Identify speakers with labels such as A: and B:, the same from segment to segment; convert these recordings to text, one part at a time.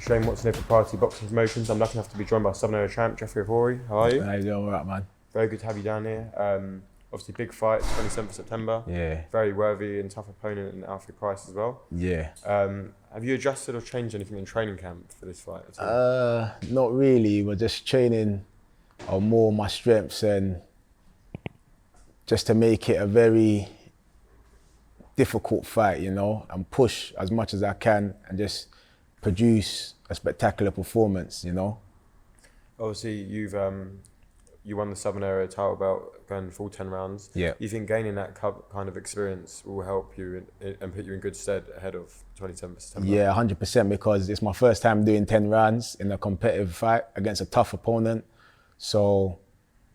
A: Shane Watson here for Priority Boxing Promotions. I'm lucky enough to be joined by Southern Area champ Jeffrey Ofori. How are you?
B: How you doing? All right, man.
A: Very good to have you down here. Obviously, big fight, 27th September.
B: Yeah.
A: Very worthy and tough opponent in Alfie Price as well.
B: Yeah.
A: Have you adjusted or changed anything in training camp for this fight at all?
B: Not really. We're just training on more my strengths and just to make it a very difficult fight, you know, and push as much as I can and just produce a spectacular performance, you know.
A: Obviously, you won the Southern Area title belt going full 10 rounds.
B: Yeah.
A: You think gaining that kind of experience will help you and put you in good stead ahead of 27th September?
B: Yeah, 100%, because it's my first time doing 10 rounds in a competitive fight against a tough opponent. So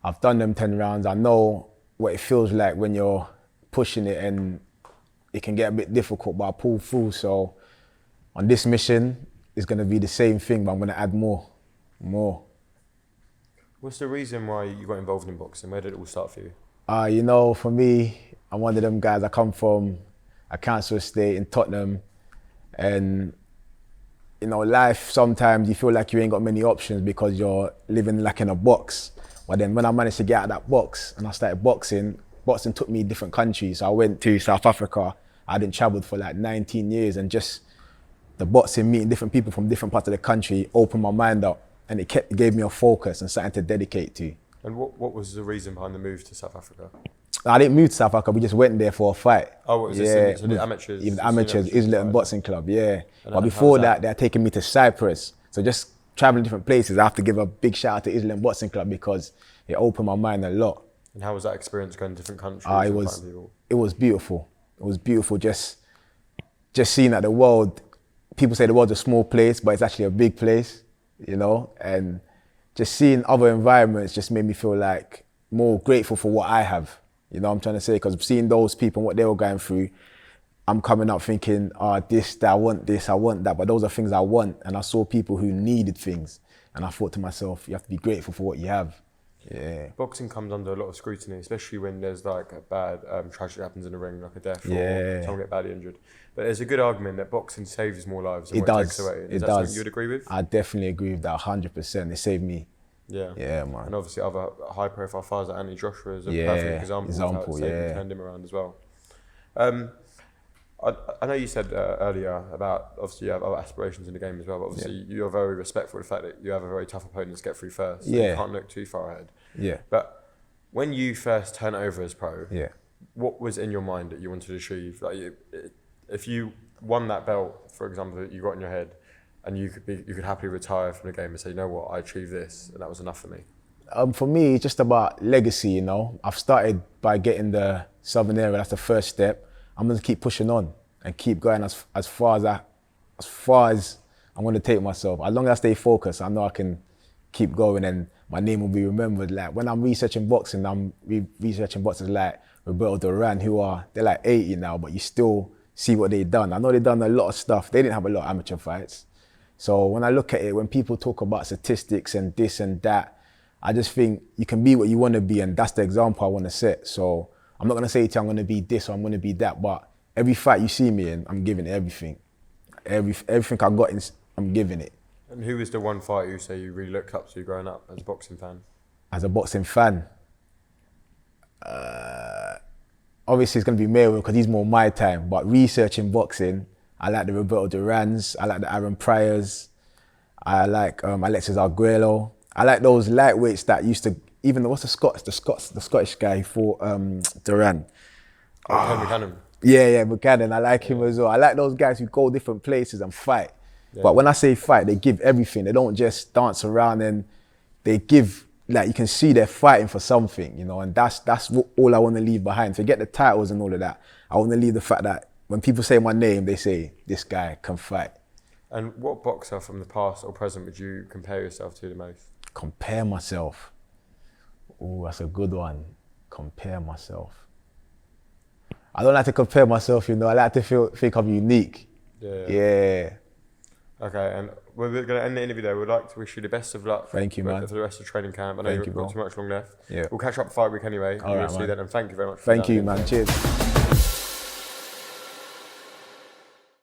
B: I've done them 10 rounds. I know what it feels like when you're pushing it and it can get a bit difficult, but I pull through. So on this mission, it's going to be the same thing, but I'm going to add more.
A: What's the reason why you got involved in boxing? Where did it all start for you?
B: You know, for me, I'm one of them guys. I come from a council estate in Tottenham, and you know, life sometimes you feel like you ain't got many options because you're living like in a box. But then when I managed to get out of that box and I started boxing took me different countries. So I went to South Africa. I hadn't traveled for like 19 years, and just the boxing, meeting different people from different parts of the country, opened my mind up, and it gave me a focus and something to dedicate to.
A: And what was the reason behind the move to South Africa?
B: I didn't move to South Africa, we just went there for a fight.
A: Oh, what was this? So the amateurs?
B: Even the amateurs, Islington Boxing Club, yeah.
A: And
B: but before that, they're taking me to Cyprus. So just traveling different places, I have to give a big shout out to Islington Boxing Club because it opened my mind a lot.
A: And how was that experience going to different countries?
B: It was beautiful. It was beautiful just seeing that the world, people say the world's a small place, but it's actually a big place, you know? And just seeing other environments just made me feel like more grateful for what I have. You know what I'm trying to say? Because seeing those people and what they were going through, I'm coming up thinking, this, I want that, but those are things I want. And I saw people who needed things. And I thought to myself, you have to be grateful for what you have. Yeah.
A: Boxing comes under a lot of scrutiny, especially when there's like a bad tragedy happens in the ring, like a death or someone get badly injured. But there's a good argument that boxing saves more lives than what it takes away. Is that something you'd agree with?
B: I definitely agree with that 100%. It saved me.
A: Yeah.
B: Yeah, man.
A: And obviously other high-profile fighters like Anthony Joshua is a perfect example of how it turned him around as well. I know you said earlier about, obviously you have other aspirations in the game as well, but obviously you're very respectful of the fact that you have a very tough opponent to get through first. So you can't look too far ahead.
B: Yeah.
A: But when you first turned over as pro,
B: yeah,
A: what was in your mind that you wanted to achieve? Like, if you won that belt, for example, that you got in your head, and you could happily retire from the game and say, you know what, I achieved this, and that was enough for me.
B: For me, it's just about legacy, you know. I've started by getting the Southern Area, that's the first step. I'm gonna keep pushing on and keep going as far as I'm gonna take myself. As long as I stay focused, I know I can keep going and my name will be remembered. Like when I'm researching boxing, I'm researching boxers like Roberto Duran, they're like 80 now, but you still see what they've done. I know they've done a lot of stuff. They didn't have a lot of amateur fights. So when I look at it, when people talk about statistics and this and that, I just think you can be what you want to be, and that's the example I want to set. So I'm not going to say to you, I'm going to be this or I'm going to be that, but every fight you see me in, I'm giving it everything. Everything I got, I'm giving it.
A: And who was the one fighter you say you really looked up to growing up as a boxing fan?
B: As a boxing fan? Obviously it's going to be Mayweather because he's more my time, but researching boxing, I like the Roberto Durans, I like the Aaron Pryors, I like Alexis Arguello. I like those lightweights that used to, even the Scottish guy who fought Duran.
A: Buchanan.
B: Yeah, Buchanan. I like him as well. I like those guys who go different places and fight. Yeah. But when I say fight, they give everything. They don't just dance around, and they give, like, you can see they're fighting for something, you know, and that's all I want to leave behind. Forget the titles and all of that. I want to leave the fact that when people say my name, they say, this guy can fight.
A: And what boxer from the past or present would you compare yourself to the most?
B: Compare myself. Oh, that's a good one. Compare myself. I don't like to compare myself, you know. I like to think I'm unique. Yeah.
A: Okay, and we're going to end the interview there. We'd like to wish you the best of luck.
B: Thank you, man.
A: For the rest of training camp. I know you've got too much long left.
B: Yeah.
A: We'll catch up fight week anyway.
B: All right, man.
A: Then, and thank you very much.
B: Thank you, man. Cheers.